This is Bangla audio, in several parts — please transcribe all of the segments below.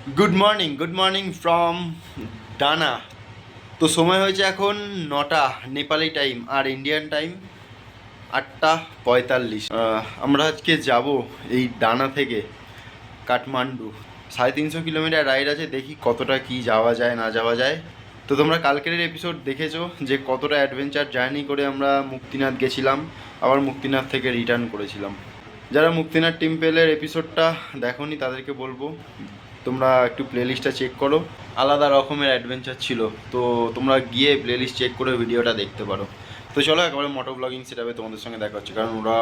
গুড মর্নিং ফ্রম ডানা। তো সময় হয়েছে এখন 9টা নেপালি টাইম, আর ইন্ডিয়ান টাইম 8:45। আমরা আজকে যাব এই ডানা থেকে কাঠমান্ডু। 350 কিলোমিটার রাইড আছে, দেখি কতটা কি যাওয়া যায় না যাওয়া যায়। তো তোমরা কালকের এপিসোড দেখেছো যে কতটা অ্যাডভেঞ্চার জার্নি করে আমরা মুক্তিনাথ গেছিলাম, আবার মুক্তিনাথ থেকে রিটার্ন করেছিলাম। যারা মুক্তিনাথ টেম্পেলের এপিসোডটা দেখোনি তাদেরকে বলবো তোমরা একটু প্লেলিস্টটা চেক করো, আলাদা রকমের অ্যাডভেঞ্চার ছিল। তো তোমরা গিয়ে প্লেলিস্ট চেক করে ভিডিওটা দেখতে পারো। তো চলো একবারে মোটো ব্লগিং সেটআপে তোমাদের সঙ্গে দেখা হচ্ছে, কারণ ওরা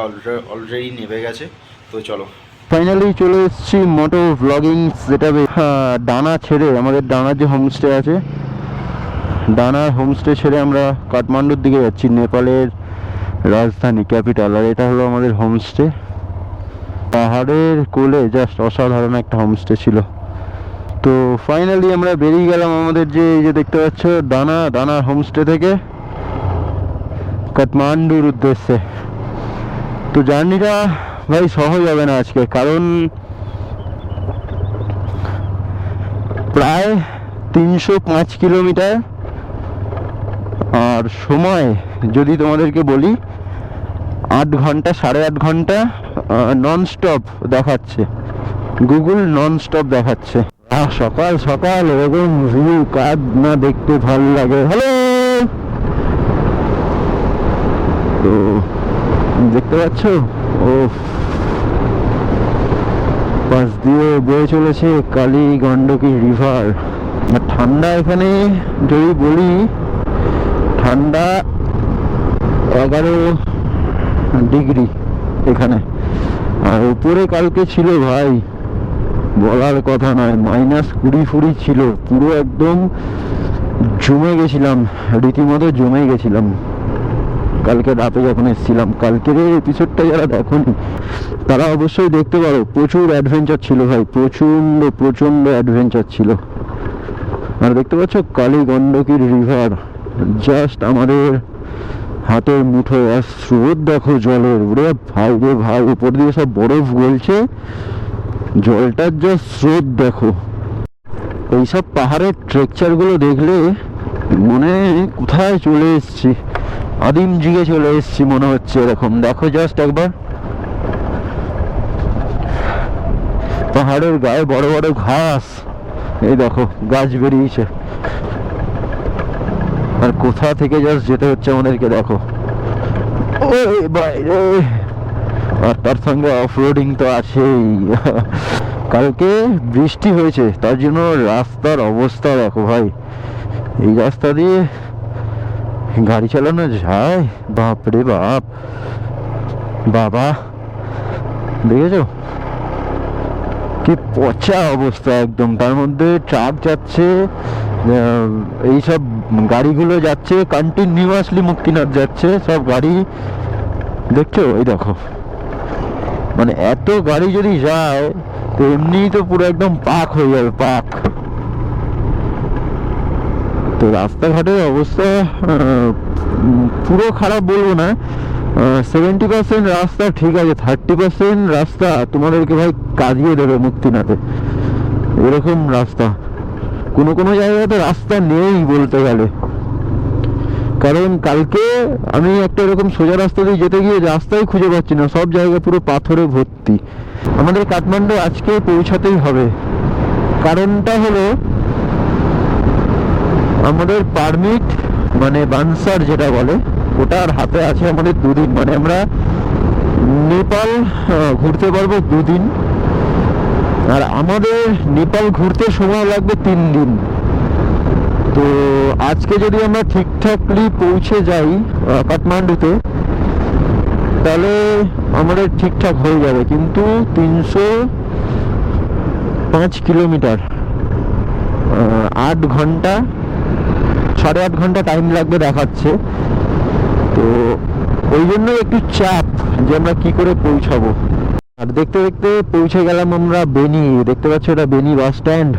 অলরেডি নেমে গেছে। তো চলো, ফাইনালি চলে এসেছি মোটো ব্লগিং সেটআপে। ডানা ছেড়ে, আমাদের ডানার যে হোমস্টে আছে, ডানার হোমস্টে ছেড়ে আমরা কাঠমান্ডুর দিকে যাচ্ছি, নেপালের রাজধানী ক্যাপিটাল। আর এটা হলো আমাদের হোমস্টে। পাহাড়ের কোলে জাস্ট অসাধারণ একটা হোমস্টে ছিল। তো ফাইনালি আমরা বেরিয়ে গেলাম আমাদের যে এই যে দেখতে পাচ্ছ ডানার হোমস্টে থেকে কাঠমান্ডুর উদ্দেশ্যে। তো জার্নিটা ভাই সহজ হবে না আজকে, কারণ প্রায় 305 কিলোমিটার। আর সময় যদি তোমাদেরকে বলি 8 ঘন্টা, 8.5 ঘন্টা নন স্টপ দেখাচ্ছে, গুগল নন স্টপ দেখাচ্ছে। সকাল সকাল এরকম ভিউ কার না দেখতে ভালো লাগে। হ্যালো, তো দেখতে পাচ্ছ ও পাশ দিয়ে বয়ে চলেছে কালী গণ্ডকী রিভার। আর ঠান্ডা এখানে যদি বলি, ঠান্ডা 11 ডিগ্রি এখানে। আর উপরে কালকে ছিল ভাই বলার কথা নয়, -20 ছিল। পুরো একদম জমে গেছিলাম, রীতিমতো জমে গেছিলাম কালকে রাতে যখন এসেছিলাম। কালকের এপিসোডটা যারা দেখোনি তারা অবশ্যই দেখতে পারো, প্রচুর অ্যাডভেঞ্চার ছিল ভাই, প্রচণ্ড অ্যাডভেঞ্চার ছিল। আর দেখতে পাচ্ছ কালী গণ্ডকীর রিভার জাস্ট আমাদের হাতের মুঠোয়। আর স্রোত দেখো জলের, ওরে ভাই রে ভাই, উপর দিয়ে সব বরফ গলছে, জলটার যা স্রোত দেখো। এইসব পাহাড়ের ট্রেকচারগুলো দেখলে মনে কোথায় চলে এসেছি, আদিম যুগে চলে এসেছি মনে হচ্ছে এরকম। দেখো জাস্ট একবার, পাহাড়ের গায়ে বড় বড় ঘাস, এই দেখো গাছ বেরিয়েছে। আর কোথা থেকে জাস্ট যেতে হচ্ছে আমাদেরকে দেখো, ওই বাইরে। আর তার সঙ্গে অফরোডিং তো আছেই। কালকে বৃষ্টি হয়েছে, তার জন্য রাস্তার অবস্থা দেখো ভাই। এই রাস্তা দিয়ে গাড়ি চালানো যায়? বাপরে বাপ, বাবা দেখেছো কি পচা অবস্থা একদম। তার মধ্যে ট্রাক যাচ্ছে, এইসব গাড়িগুলো যাচ্ছে কন্টিনিউয়াসলি, মুক্তিনাথ যাচ্ছে সব গাড়ি, দেখছো এই দেখো। মানে এত গাড়ি যদি যায় তো এমনিই তো পুরো একদম পাক হয়ে যাবে, পাক। তো রাস্তাঘাটের অবস্থা পুরো খারাপ বলবো না, 70% রাস্তা ঠিক আছে, 30% রাস্তা তোমাদেরকে ভাই কাঁদিয়ে দেবে মুক্তিনাথে, এরকম রাস্তা। কোনো কোনো জায়গায় তো রাস্তা নেই বলতে গেলে। কারণ কালকে আমি একটা এরকম সোজা রাস্তা দিয়ে যেতে গিয়ে রাস্তাই খুঁজে পাচ্ছি না, সব জায়গা পুরো পাথরে ভর্তি। আমাদের কাঠমান্ডু আজকে পৌঁছাতেই হবে। কারণটা হলো আমাদের পারমিট, মানে বানসার যেটা বলে, ওটার হাতে আছে আমাদের 2 দিন। মানে আমরা নেপাল ঘুরতে পারবো 2 দিন, আর আমাদের নেপাল ঘুরতে সময় লাগবে 3 দিন। তো আজকে যদি আমরা ঠিকঠাকলি পৌঁছে যাই কাঠমান্ডুতে, তাহলে আমাদের ঠিকঠাক হয়ে যাবে। কিন্তু 305 কিলোমিটার, 8 ঘন্টা, 8.5 ঘন্টা টাইম লাগবে দেখাচ্ছে। তো ওই জন্য একটু চাপ যে আমরা কি করে পৌঁছাবো। আর দেখতে দেখতে পৌঁছে গেলাম আমরা বেনি। দেখতে পাচ্ছ এটা বেনি বাস স্ট্যান্ড,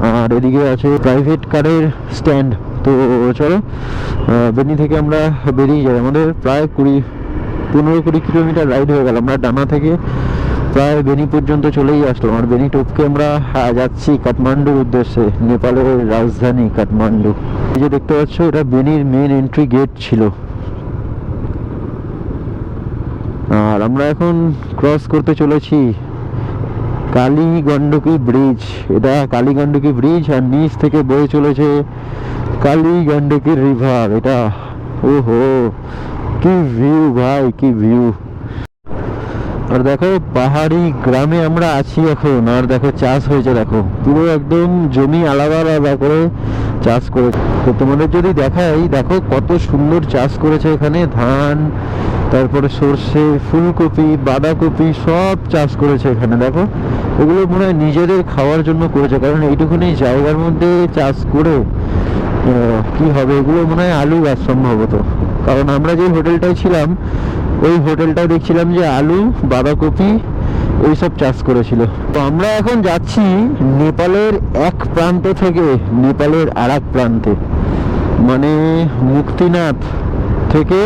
আর এদিকে আছে প্রাইভেট কারের স্ট্যান্ড। তো চলো বেনি থেকে আমরা বেরিয়ে যাই। আমাদের প্রায় 15-20 কিলোমিটার রাইড হয়ে গেল। আমরা ডানা থেকে প্রায় বেনি পর্যন্ত চলেই আসলাম, আর বেনি টপকে আমরা যাচ্ছি কাঠমান্ডুর উদ্দেশ্যে, নেপালের রাজধানী কাঠমান্ডু। এই যে দেখতে পাচ্ছ, এটা বেনির মেন এন্ট্রি গেট ছিল। আর আমরা এখন ক্রস করতে চলেছি কালী গণ্ডকী ব্রিজ। এটা কালী গণ্ডকী ব্রিজ, আর নিচ থেকে বয়ে চলেছে কালী গণ্ডকী রিভার। এটা ওহো, কি ভিউ ভাই, কি ভিউ! আর দেখো, পাহাড়ি গ্রামে আমরা আছি এখন, আর দেখো চাষ হয়েছে, দেখো পুরো একদম জমি আলাদা আলাদা করে চাষ করে। তো তোমাদের যদি দেখাই, দেখো কত সুন্দর চাষ করেছে এখানে, ধান, তারপরে সর্ষে, ফুলকপি, বাঁধাকপি সব চাষ করেছে এখানে। দেখো এগুলো মনে হয় নিজেদের খাওয়ার জন্য করেছে, কারণ এইটুকুনি জায়গার মধ্যে চাষ করে কি হবে, এগুলো মনে হয় আলু গাছ সম্ভবত। কারণ আমরা যে হোটেলটায় ছিলাম, ওই হোটেলটাও দেখছিলাম যে আলু, বাঁধাকপি এইসব চাষ করেছিল। তো আমরা এখন যাচ্ছি নেপালের এক প্রান্ত থেকে নেপালের আর এক প্রান্তে, মানে মুক্তিনাথ থেকে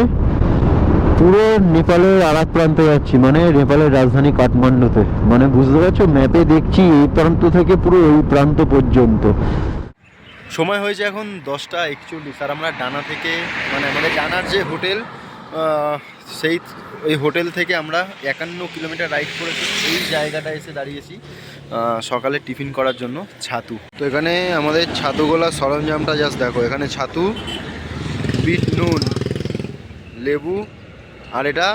পুরো নেপালের আর এক প্রান্তে যাচ্ছি, মানে নেপালের রাজধানী কাঠমান্ডুতে। মানে বুঝতে পারছো, ম্যাপে দেখছি এই প্রান্ত থেকে পুরো এই প্রান্ত পর্যন্ত। সময় হয়েছে এখন 10:41, আর আমরা ডানা থেকে, মানে আমাদের ডানার যে হোটেল, সেই ওই হোটেল থেকে আমরা 51 কিলোমিটার রাইড করেছি। এই জায়গাটা এসে দাঁড়িয়েছি সকালে টিফিন করার জন্য, ছাতু। তো এখানে আমাদের ছাতুগোলা সরঞ্জামটা জাস্ট দেখো, এখানে ছাতু, বিট নুন, লেবু, আর এটা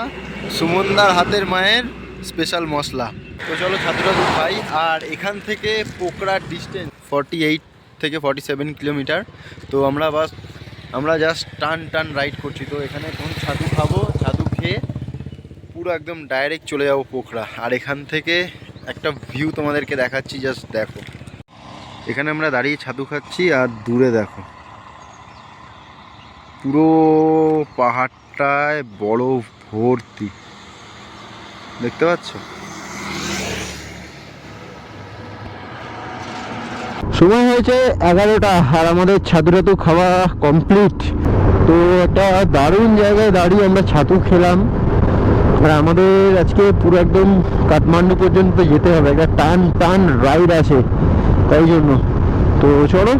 সুমনদার হাতের মায়ের স্পেশাল মশলা। তো চলো ছাতুটা তো খাই। আর এখান থেকে পোকরার ডিস্টেন্স 48 থেকে 47 কিলোমিটার। তো আমরা জাস্ট টান রাইড করছি। তো এখানে এখন ছাতু খাবো, ছাতু খেয়ে পুরো একদম ডাইরেক্ট চলে যাবো পোখরা। আর এখান থেকে একটা ভিউ তোমাদেরকে দেখাচ্ছি, জাস্ট দেখো। এখানে আমরা দাঁড়িয়ে ছাতু খাচ্ছি, আর দূরে দেখো পুরো পাহাড়টায় বরফ ভর্তি, দেখতে পাচ্ছ? সময় হয়েছে 11টা, আর আমাদের ছাতু টাতু খাওয়া কমপ্লিট। তো একটা দারুণ জায়গায় দাঁড়িয়ে আমরা ছাতু খেলাম। আর আমাদের আজকে পুরো একদম কাঠমান্ডু পর্যন্ত যেতে হবে, একটা টান রাইড আছে, তাই জন্য। তো চলো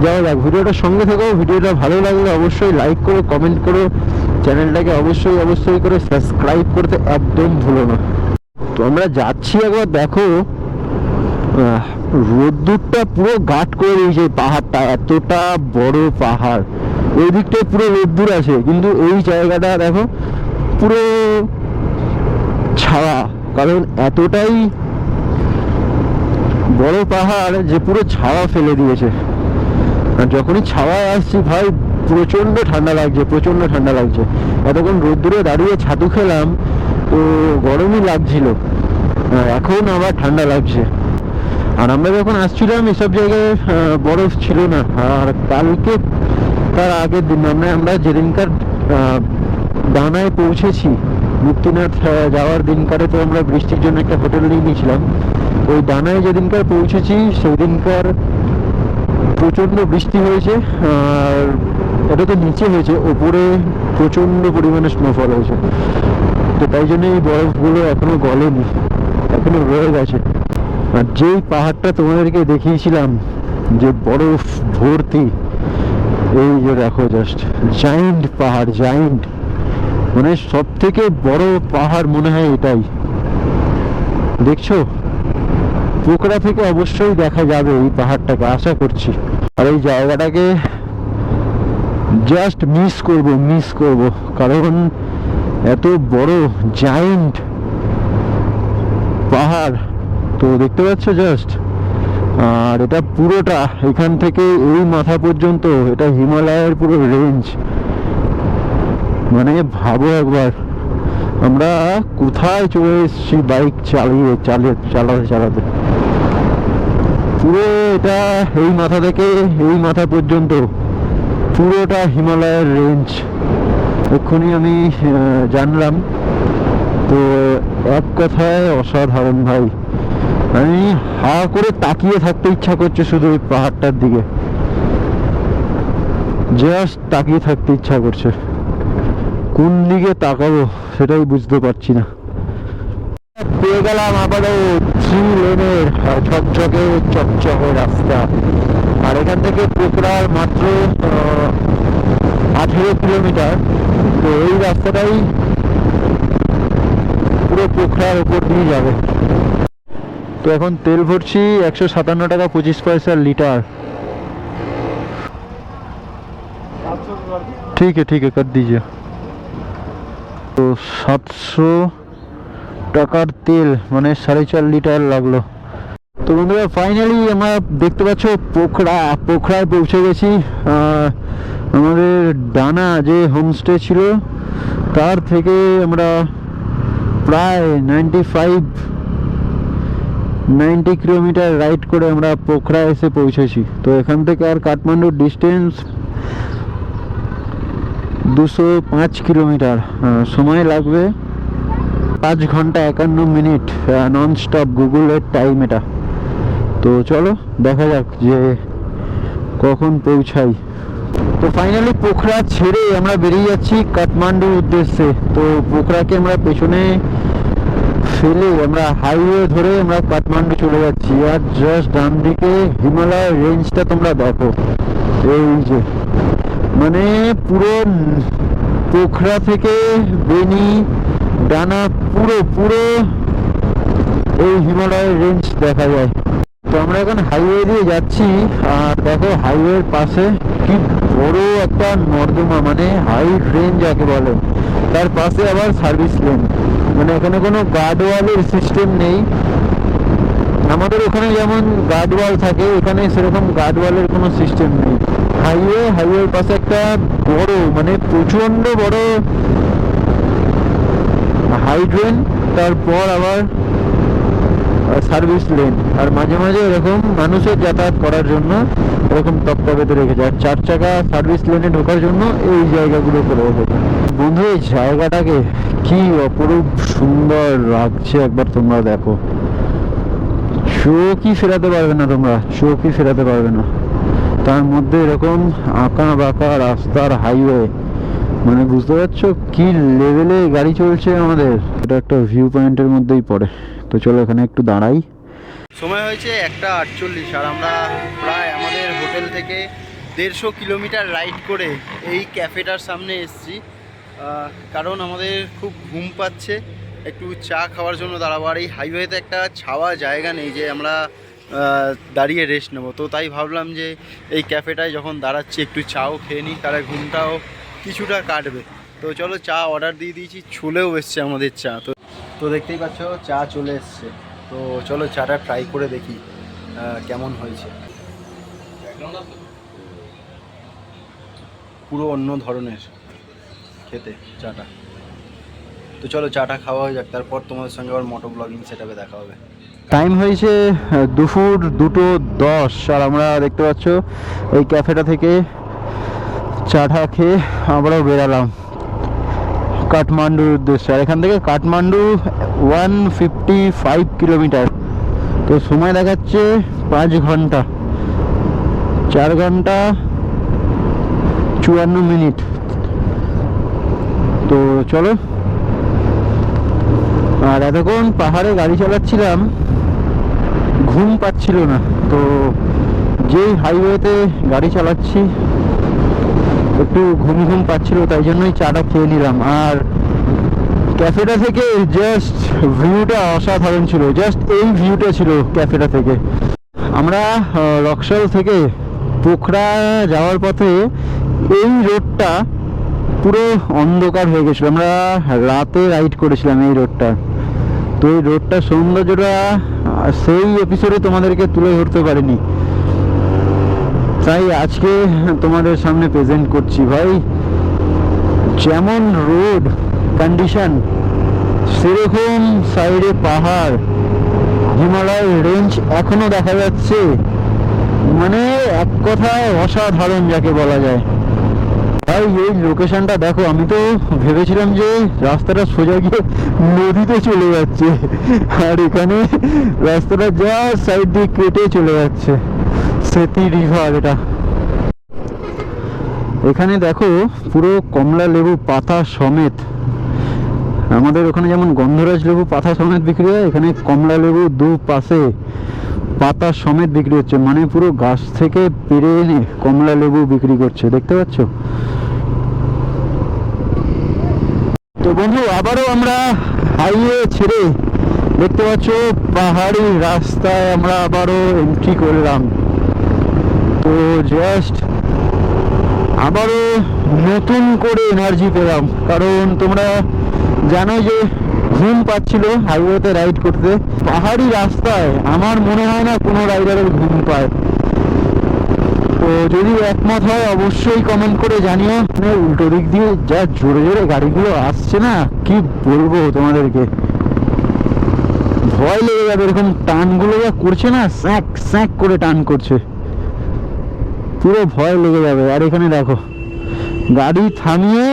যাওয়া যাক। ভিডিওটার সঙ্গে থেকেও, ভিডিওটা ভালো লাগলে অবশ্যই লাইক করো, কমেন্ট করো, চ্যানেলটাকে অবশ্যই করে সাবস্ক্রাইব করতে একদম ভুলো না। তো আমরা যাচ্ছি, একবার দেখো রোদ্দুরটা পুরো গাঢ় করে দিয়েছে পাহাড়টা, এতটা বড় পাহাড়, ওই দিকটায় পুরো রোদ্দুর আছে, কিন্তু এই জায়গাটা দেখো পুরো ছাওয়া, কারণ এতটাই বড় পাহাড় যে পুরো ছাওয়া ফেলে দিয়েছে। আর যখনই ছাওয়ায় আসছি ভাই, প্রচণ্ড ঠান্ডা লাগছে। এতক্ষণ রোদ্দুরে দাঁড়িয়ে ছাতু খেলাম, তো গরমই লাগছিল, এখন আবার ঠান্ডা লাগছে। আর আমরা যখন আসছিলাম এসব জায়গায় বরফ ছিল না। আর কালকে তার আগের দিন, আমরা যেদিনকার ডানায় পৌঁছেছি, মুক্তিনাথ যাওয়ার দিনকারে, তো আমরা বৃষ্টির জন্য একটা হোটেল নিয়ে নিয়েছিলাম। ওই ডানায় যেদিনকার পৌঁছেছি সেই দিনকার প্রচণ্ড বৃষ্টি হয়েছে। আর এটা তো নিচে হয়েছে, ওপরে প্রচণ্ড পরিমাণে স্নোফল হয়েছে। তো তাই জন্য এই বরফগুলো এখনো গলেনি, এখনো রয়ে গেছে। আর যেই পাহাড়টা তোমাদেরকে দেখিয়েছিলাম যে বরফ ভর্তি, এই যে দেখো জাস্ট জায়েন্ট পাহাড়, মানে সব থেকে বড় পাহাড় মনে হয় এটাই। দেখছো, পোখরা থেকে অবশ্যই দেখা যাবে এই পাহাড়টাকে, আশা করছি। আর এই জায়গাটাকে জাস্ট মিস করব, কারণ এত বড় জায়েন্ট পাহাড়। তো দেখতে পাচ্ছ জাস্ট, আর এটা পুরোটা এখান থেকে এই মাথা পর্যন্ত, এটা হিমালয়ের পুরো রেঞ্জ। মানে ভাবো একবার, আমরা কোথায় চলে এসেছি বাইক চালাতে। পুরো এটা এই মাথা থেকে এই মাথা পর্যন্ত পুরোটা হিমালয়ের রেঞ্জ। এক্ষুনি আমি জানলাম। তো এক কথায় অসাধারণ ভাই, আমি হা করে তাকিয়ে থাকতে ইচ্ছা করছে শুধু ওই পাহাড়টার দিকে, জাস্ট তাকিয়ে থাকতে ইচ্ছা করছে। কোন দিকে তাকাবো সেটাই বুঝতে পারছি না। পেয়ে গেলাম আবারও 3 লেনের ঝকঝকে চকচকে রাস্তা। আর এখান থেকে পোখরার মাত্র 18 কিলোমিটার। তো এই রাস্তাটাই পুরো পোখরার উপর দিয়ে যাবে। তো এখন তেল ভরছি 157 টাকা 25 পয়সা লিটার। ठीक है कर दीजिए। তো 700 টাকার তেল মানে 4.5 লিটার লাগলো। তো বন্ধুরা ফাইনালি আমরা দেখতে পাচ্ছ পোখরায় পৌঁছে গেছি। আমাদের ডানা যে হোমস্টে ছিল তার থেকে আমরা প্রায় 90 কিলোমিটার রাইড করে আমরা পোখরা এসে পৌঁছেছি। তো এখান থেকে আর কাঠমান্ডুর ডিস্টেন্স 205 কিলোমিটার। সময় লাগবে 5 ঘন্টা 51 মিনিট নন স্টপ গুগলের টাইম এটা। তো চলো দেখা যাক যে কখন পৌঁছাই। তো ফাইনালি পোখরা ছেড়ে আমরা বেরিয়ে যাচ্ছি কাঠমান্ডুর উদ্দেশ্যে। তো পোখরাকে আমরা পেছনে ফেলে আমরা হাইওয়ে ধরে আমরা কাঠমান্ডু চলে যাচ্ছি। আর জাস্ট ডান দিকে হিমালয় রেঞ্জটা তোমরা দেখো, এই যে মানে পুরো পোখরা থেকে বেনি ডানা পুরো এই হিমালয় রেঞ্জ দেখা যায়। তো আমরা এখন হাইওয়ে দিয়ে যাচ্ছি। আর দেখো হাইওয়ের পাশে কি বড় একটা নর্দমা, মানে হাই রেঞ্জ যাকে বলে, তার পাশে আবার সার্ভিস লেন। মানে এখানে কোনো গার্ডওয়ালের সিস্টেম নেই। আমাদের ওখানে যেমন গার্ডওয়াল থাকে এখানে সেরকম গার্ডওয়ালের কোনো সিস্টেম নেই। হাইওয়ের পাশে একটা বড় মানে প্রচন্ড বড় হাইড্রেন, তারপর আবার সার্ভিস লেন। আর মাঝে মাঝে এরকম মানুষের যাতায়াত করার জন্য এরকম তক্তা বেঁধে রেখেছে। আর 4 চাকা সার্ভিস লেনে ঢোকার জন্য এই জায়গাগুলো করে রেখেছে। বন্ধু এই জায়গাটাকে কি অপরূপ সুন্দর লাগছে, একবার তোমরা দেখো। চোখই ফেরাতে পারবে না, তোমরা চোখই ফেরাতে পারবে না। তার মধ্যে এরকম আঁকা বাঁকা রাস্তার হাইওয়ে, মানে বুঝতে পারছো কি লেভেলে গাড়ি চলছে আমাদের। এটা একটা ভিউ পয়েন্টের মধ্যেই পড়ে। তো চলো এখানে একটু দাঁড়াই। সময় হয়েছে 1:48 আর আমরা প্রায় আমাদের হোটেল থেকে 150 কিলোমিটার রাইড করে এই ক্যাফেটার সামনে এসেছি। কারণ আমাদের খুব ঘুম পাচ্ছে, একটু চা খাওয়ার জন্য দাঁড়াবো। আর এই হাইওয়েতে একটা ছাওয়া জায়গা নেই যে আমরা দাঁড়িয়ে রেস্ট নেবো। তো তাই ভাবলাম যে এই ক্যাফেটায় যখন দাঁড়াচ্ছি একটু চাও খেয়ে নিই, তাহলে ঘুমটাও কিছুটা কাটবে। তো চলো চা অর্ডার দিয়ে দিয়েছি, চলেও এসছে আমাদের চা। তো দেখতেই পাচ্ছ চা চলে এসছে। তো চলো চাটা ট্রাই করে দেখি কেমন হয়েছে। পুরো অন্য ধরনের খেতে চাটা। তো চলো চাটা খাওয়া হয়ে যাক, তারপর তোমাদের সঙ্গে আবার মোটো ব্লগিং সেটআপে দেখা হবে। টাইম হয়েছে দুপুর 2:10 আর আমরা দেখতে পাচ্ছ এই ক্যাফেটা থেকে চাটা খেয়ে আমরাও বেরালাম কাঠমান্ডুর উদ্দেশ্যে। আর এখান থেকে কাঠমান্ডু 155 কিলোমিটার। তো সময় দেখাচ্ছে 5 ঘন্টা 4 ঘন্টা 54 মিনিট। তো চলো। আর এতক্ষণ পাহাড়ে গাড়ি চালাচ্ছিলাম, ঘুম পাচ্ছিল না। তো যেই হাইওয়েতে গাড়ি চালাচ্ছি একটু ঘুম পাচ্ছিল, তাই জন্যই চাটা খেয়ে নিলাম। আর ক্যাফেটা থেকে জাস্ট ভিউটা অসাধারণ ছিল, জাস্ট এই ভিউটা ছিল ক্যাফেটা থেকে। আমরা রক্সল থেকে পোখরা যাওয়ার পথে এই রোডটা পুরো অন্ধকার হয়ে গেছিলো। আমরা রাতে রাইড করেছিলাম এই রোডটা। তো এই রোডটার সৌন্দর্যটা সেই এপিসোডে তোমাদেরকে তুলে ধরতে পারিনি, তাই আজকে তোমাদের সামনে প্রেজেন্ট করছি। ভাই যেমন রোড কন্ডিশন সেরকম সাইডে পাহাড়, হিমালয় রেঞ্জ এখনো দেখা যাচ্ছে। মানে এক কথায় অসাধারণ যাকে বলা যায়। ভাই এই লোকেশনটা দেখো, আমি তো ভেবেছিলাম যে রাস্তাটা সোজা গিয়ে নদীতে চলে যাচ্ছে, আর এখানে রাস্তাটা যা সাইড দিয়ে কেটে চলে যাচ্ছে সেতি রিভার। এটা এখানে দেখো পুরো কমলা লেবু পাতা সমেত আমাদের ওখানে যেমন গন্ধরাজ লেবু পাতা সমেত বিক্রি হয়, এখানে কমলা লেবু দু পাশে পাতা সমেত বিক্রি হচ্ছে, মানে পুরো গাছ থেকে পেরে এনে কমলা লেবু বিক্রি করছে, দেখতে পাচ্ছ? তো বন্ধু আবারও আমরা হাইওয়ে ছেড়ে, দেখতে পাচ্ছ পাহাড়ি রাস্তায় আমরা আবারও এন্ট্রি করলাম। তো জাস্ট আবারও নতুন করে এনার্জি পেলাম, কারণ তোমরা জানো যে ঘুম পাচ্ছিল হাইওয়েতে রাইড করতে। পাহাড়ি রাস্তায় আমার মনে হয় না কোনো রাইডারের ঘুম পায়। তো যদি একমত হয় অবশ্যই কমেন্ট করে জানিও। মানে উল্টো দিক দিয়ে যা জোরে জোরে গাড়িগুলো আসছে না, কি বলবো তোমাদেরকে, ভয় লেগে যাবে। এরকম টানগুলো যা করছে না, স্যাঁক স্যাঁক করে টান করছে, পুরো ভয় লেগে যাবে। আর এখানে দেখো গাড়ি থামিয়ে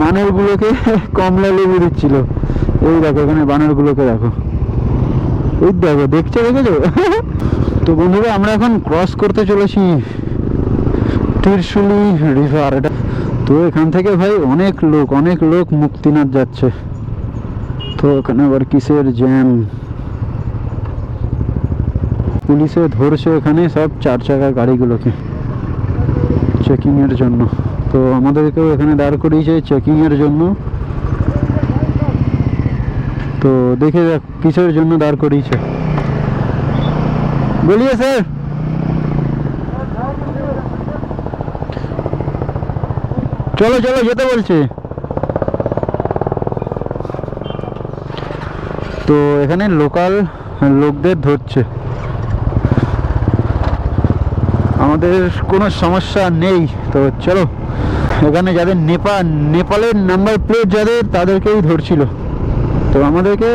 বানরগুলোকে কমলা লেবু দিচ্ছিল। এই দেখো এখানে বানরগুলোকে দেখো, এই দেখো, দেখছো, দেখেছো? তো বন্ধুরা আমরা এখন ক্রস করতে চলেছি ত্রিশুলি রিভার। এটা তো এখান থেকে ভাই অনেক লোক মুক্তিনাথ যাচ্ছে। তো এখানে আবার কিসের জ্যাম, পুলিশে ধরছে এখানে সব 4 চাকার গাড়িগুলোকে চেকিং এর জন্য। তো আমাদেরকেও এখানে দাঁড় করিয়েছে চেকিং এর জন্য। তো দেখে যাক কিসের জন্য দাঁড় করিয়েছে। বলিয়ে স্যার, চলো চলো যেতে বলছে। তো এখানে লোকাল লোকদের ধরছে, আমাদের কোনো সমস্যা নেই। তো চলো, এখানে যাদের নেপালের নাম্বার প্লেট যাদের, তাদেরকেই ধরছিল। তো আমাদেরকে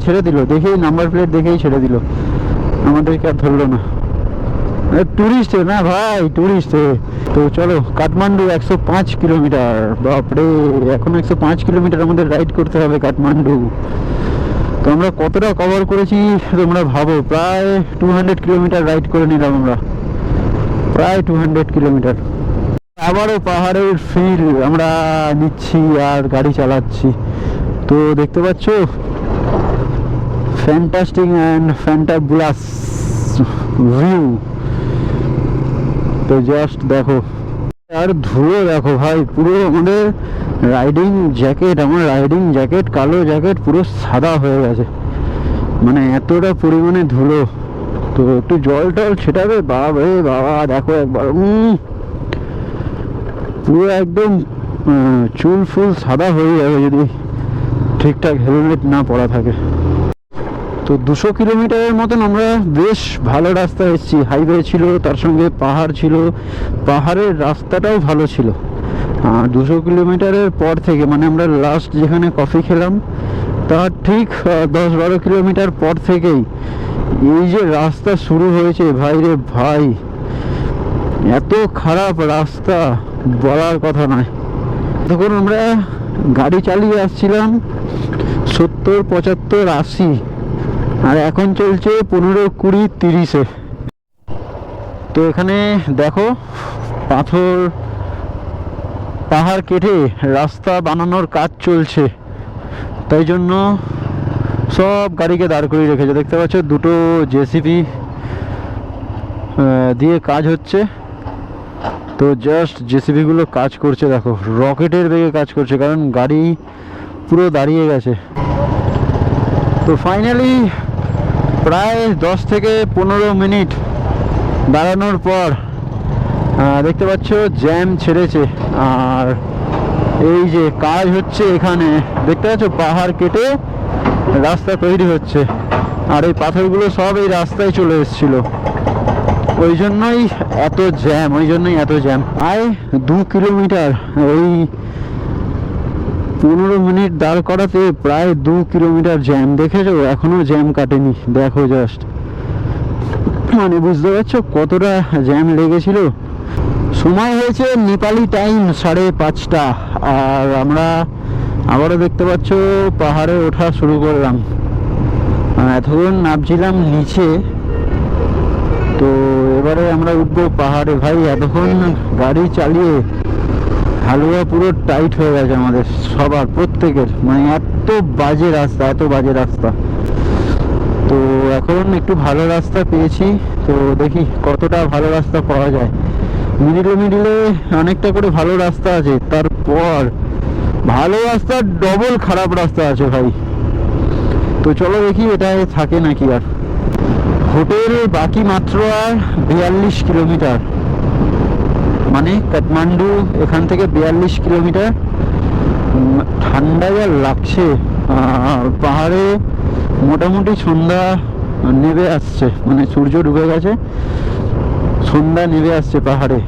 ছেড়ে দিল, দেখেই নাম্বার প্লেট দেখেই ছেড়ে দিল, আমাদেরকে আর ধরলো না। টুরিস্ট না ভাই, টুরিস্ট। তো চলো, কাঠমান্ডু 105 কিলোমিটার, বাপরে, এখন 105 কিলোমিটার আমাদের রাইড করতে হবে কাঠমান্ডু। তো আমরা কতটা কভার করেছি তোমরা ভাবো, প্রায় 200 কিলোমিটার রাইড করে নিলাম আমরা, প্রায় 200 কিলোমিটার। আবারও পাহাড়ের ফিল আমরা নিচ্ছি আর গাড়ি চালাচ্ছি। তো দেখতে পাচ্ছ ফ্যান্টাস্টিক অ্যান্ড ফ্যান্টাবুলাস ভিউ। তো জাস্ট দেখো, আর ধুলো দেখো ভাই, পুরো আমাদের রাইডিং জ্যাকেট, আমার রাইডিং জ্যাকেট, কালো জ্যাকেট পুরো সাদা হয়ে গেছে, মানে এতটা পরিমাণে ধুলো। তো একটু জল টল ছেটাবে, বাবা রে বাবা, দেখো একবার, পুরো একদম চুল ফুল সাদা হয়ে যাবে যদি ঠিকঠাক হেলমেট না পরা থাকে। তো 200 কিলোমিটারের মতন আমরা বেশ ভালো রাস্তা এসেছি, হাইওয়ে ছিল, তার সঙ্গে পাহাড় ছিল, পাহাড়ের রাস্তাটাও ভালো ছিল। 200 কিলোমিটারের পর থেকে, মানে আমরা লাস্ট যেখানে কফি খেলাম তার ঠিক 10-12 কিলোমিটার পর থেকেই এই যে রাস্তা শুরু হয়েছে, ভাই রে ভাই, এত খারাপ রাস্তা বলার কথা নয়। তখন আমরা গাড়ি চালিয়ে আসছিলাম 70, 75, 80, আর এখন চলছে 15, 20, 30-এ। তো এখানে দেখো পাহাড় কেটে রাস্তা বানানোর কাজ চলছে, তাই জন্য সব গাড়িকে দাঁড় করিয়ে রেখেছে। দেখতে পাচ্ছ দুটো জেসিবি দিয়ে কাজ হচ্ছে। তো জাস্ট জেসিবিগুলো কাজ করছে, দেখো রকেটের বেগে কাজ করছে, কারণ গাড়ি পুরো দাঁড়িয়ে গেছে। তো ফাইনালি প্রায় 10 থেকে 15 মিনিট দাঁড়ানোর পর দেখতে পাচ্ছ জ্যাম ছেড়েছে, আর এই যে কাজ হচ্ছে এখানে, দেখতে পাচ্ছ পাহাড় কেটে রাস্তা তৈরি হচ্ছে, আর এই পাথরগুলো সব এই রাস্তায় চলে এসেছিল, ওই জন্যই এত জ্যাম। প্রায় 2 কিলোমিটার, ওই 15 মিনিট দাঁড় করাতে প্রায় 2 কিলোমিটার জ্যাম। দেখেছো এখনো জ্যাম কাটেনি, দেখো জাস্ট, মানে বুঝতে পারছো কতটা জ্যাম লেগেছিল। সময় হয়েছে নেপালি টাইম 5:30, আর আমরা আবারও দেখতে পাচ্ছ পাহাড়ে ওঠা শুরু করলাম। এতক্ষণ নামছিলাম নিচে, তো এবারে আমরা উঠবো পাহাড়ে। ভাই এতক্ষণ গাড়ি চালিয়ে হালুয়া পুরো টাইট হয়ে গেছে আমাদের সবার, প্রত্যেকের, মানে এত বাজে রাস্তা, এত বাজে রাস্তা। তো এখন একটু ভালো রাস্তা পেয়েছি, তো দেখি কতটা ভালো রাস্তা পাওয়া যায়। মিডিলে মিডিলে অনেকটা করে ভালো রাস্তা আছে, তারপর ভালো রাস্তা ডবল খারাপ রাস্তা আছে ভাই। তো চলো দেখি এটা থাকে নাকি। আর হোটেল বাকি মাত্র আর 42 কিলোমিটার, মানে কাঠমান্ডু এখান থেকে 42 কিলোমিটার। ঠান্ডা যা লাগছে, পাহাড়ে মোটামুটি সন্ধ্যা নেমে আসছে, মানে সূর্য ডুবে গেছে, সন্ধ্যা নেমে আসছে পাহাড়ে।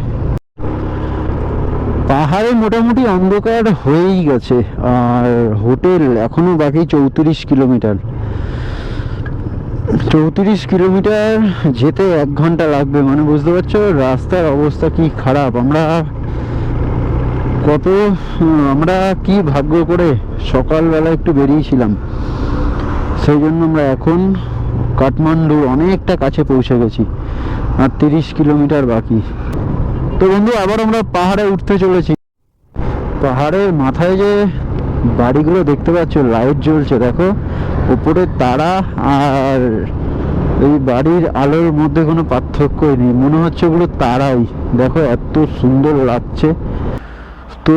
পাহাড়ে মোটামুটি অন্ধকার হয়েই গেছে। আর হোটেল এখনো বাকি 34 কিলোমিটার। 34 কিলোমিটার যেতে 1 ঘন্টা লাগবে, মানে বুঝতে পারছো রাস্তার অবস্থা কি খারাপ। আমরা কি ভাগ্য করে সকালবেলা একটু বেরিয়েছিলাম, সেই জন্য আমরা এখন কাঠমান্ডুর অনেকটা কাছে পৌঁছে গেছি, আর 30 কিলোমিটার বাকি। তো বন্ধু আবার আমরা পাহাড়ে উঠতে চলেছি। পাহাড়ের মাথায় যে বাড়িগুলো দেখতে পাচ্ছ, লাইট জ্বলছে দেখো, উপরে তারা আর এই বাড়ির আলোর মধ্যে কোনো পার্থক্যই নেই, মনে হচ্ছে ওগুলো তারাই। দেখো এত সুন্দর লাগছে। তো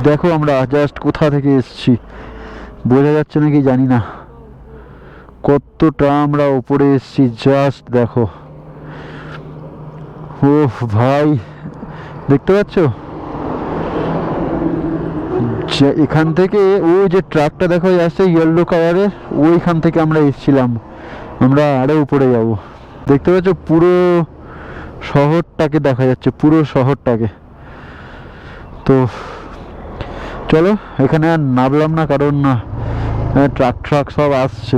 দেখো আমরা জাস্ট কোথা থেকে এসেছি, বোঝা যাচ্ছে নাকি জানি না, কতটা আমরা উপরে এসেছি জাস্ট দেখো। ও ভাই দেখতে পাচ্ছ, এখান থেকে ওই যে ট্রাকটা দেখো আসছে ইয়েলো কালারের, ওইখান থেকে আমরা এসেছিলাম। আমরা আরো উপরে যাব, দেখতে পাচ্ছ পুরো শহরটাকে দেখা যাচ্ছে, পুরো শহরটাকে। তো চলো, এখানে আর নামলাম না, কারণ ট্রাক সব আসছে।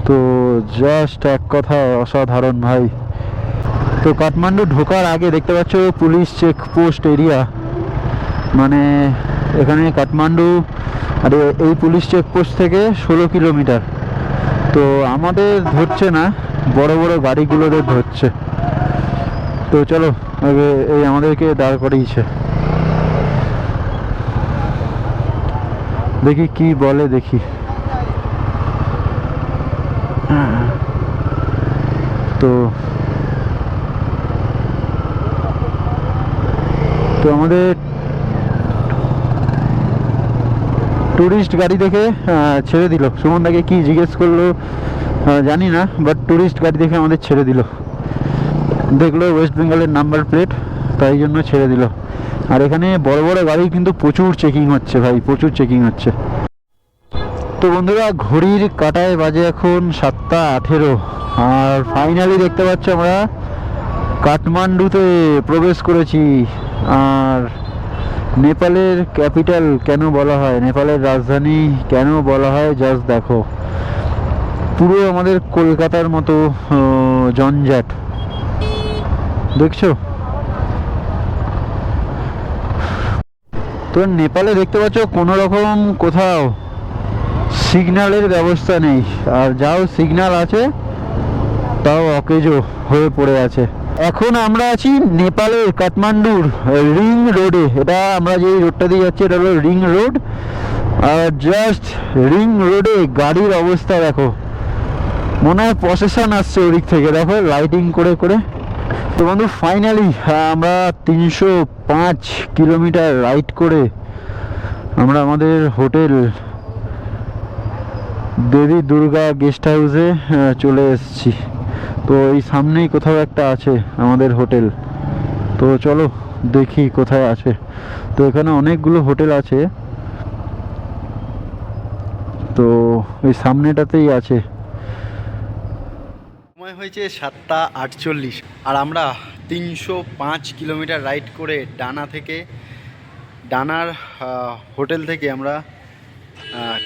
তো জাস্ট এক কথা অসাধারণ ভাই। তো কাঠমান্ডু ঢোকার আগে দেখতে পাচ্ছ পুলিশ চেকপোস্ট এরিয়া, মানে এখানে কাঠমান্ডু, আর এই পুলিশ চেকপোস্ট থেকে 16 কিলোমিটার। তো আমাদের ধরছে না, বড় বড় গাড়িগুলোদের ধরছে। তো চলো আগে এই আমাদেরকে দাঁড় করিয়েছে, দেখি কি বলে দেখি। তো তো আমাদের টুরিস্ট গাড়ি দেখে ছেড়ে দিল। সুমনদাকে কি জিজ্ঞেস করলো জানি না, বাট টুরিস্ট গাড়ি দেখে আমাদের ছেড়ে দিল। দেখলো ওয়েস্ট বেঙ্গলের নাম্বার প্লেট, তাই জন্য ছেড়ে দিল। আর এখানে বড় বড় গাড়ি কিন্তু প্রচুর চেকিং হচ্ছে ভাই, প্রচুর চেকিং হচ্ছে। তো বন্ধুরা ঘড়ির কাঁটায় বাজে এখন 7:18, আর ফাইনালি দেখতে পাচ্ছ আমরা কাঠমান্ডুতে প্রবেশ করেছি। আর নেপালের ক্যাপিটাল কেন বলা হয়, নেপালের রাজধানী কেন বলা হয় জাস্ট দেখো, পুরো আমাদের কলকাতার মতো জঞ্জাট দেখছো। তো নেপালে দেখতে পাচ্ছ কোনো রকম কোথাও সিগন্যালের ব্যবস্থা নেই, আর যাও সিগন্যাল আছে তাও অকেজো হয়ে পড়ে আছে। এখন আমরা আছি নেপালের কাঠমান্ডুর রিং রোডে। এটা আমরা যে রোডটা দিয়ে যাচ্ছি এটা হলো রিং রোড। আর জাস্ট রিং রোডে গাড়ির অবস্থা দেখো, মনে হয় প্রসেশন আসছে ওদিক থেকে, দেখো লাইটিং করে করে। তো বন্ধু ফাইনালি আমরা 305 কিলোমিটার রাইড করে আমরা আমাদের হোটেল দেবী দুর্গা গেস্ট হাউসে চলে এসেছি। তো এই সামনেই কোথাও একটা আছে আমাদের হোটেল, তো চলো দেখি কোথায় আছে। তো এখানে অনেকগুলো হোটেল আছে, তো এই সামনেটাতেই আছে। সময় হয়েছে 7:48, আর আমরা 305 কিলোমিটার রাইড করে ডানার হোটেল থেকে আমরা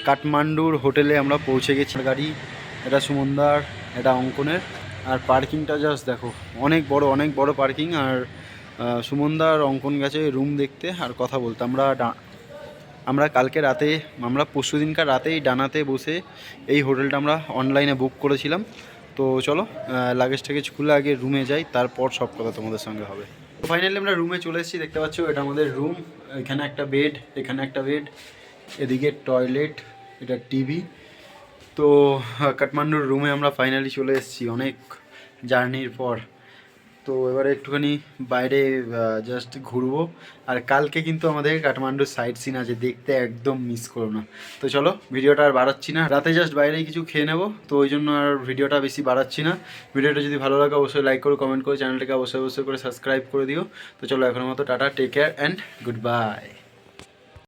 কাঠমান্ডুর হোটেলে আমরা পৌঁছে গেছি। গাড়ি এটা সুমনদার, এটা অঙ্কনের। আর পার্কিংটা জাস্ট দেখো, অনেক বড় পার্কিং। আর সুমনদার অঙ্কন গেছে রুম দেখতে আর কথা বলতে। আমরা কালকে রাতে, আমরা পরশু দিনকার রাতেই ডানাতে বসে এই হোটেলটা আমরা অনলাইনে বুক করেছিলাম। তো চলো লাগেজটাকে খুলে আগে রুমে যাই, তারপর সব কথা তোমাদের সঙ্গে হবে। ফাইনালি আমরা রুমে চলে এসেছি, দেখতে পাচ্ছ এটা আমাদের রুম। এখানে একটা বেড, এখানে একটা বেড, এদিকে টয়লেট, এটা টিভি। তো কাঠমান্ডুর রুমে আমরা ফাইনালি চলে এসেছি অনেক জার্নির পর। তো এবারে একটুখানি বাইরে জাস্ট ঘুরবো। আর কালকে কিন্তু আমাদের কাঠমান্ডুর সাইট সিন আছে, দেখতে একদম মিস করো না। তো চলো ভিডিওটা আর বাড়াচ্ছি না, রাতে জাস্ট বাইরেই কিছু খেয়ে নেবো, তো ওই জন্য আর ভিডিওটা বেশি বাড়াচ্ছি না। ভিডিওটা যদি ভালো লাগে অবশ্যই লাইক করো, কমেন্ট করো, চ্যানেলটাকে অবশ্যই করে সাবস্ক্রাইব করে দিও। তো চলো এখনের মতো টাটা, take care and good by.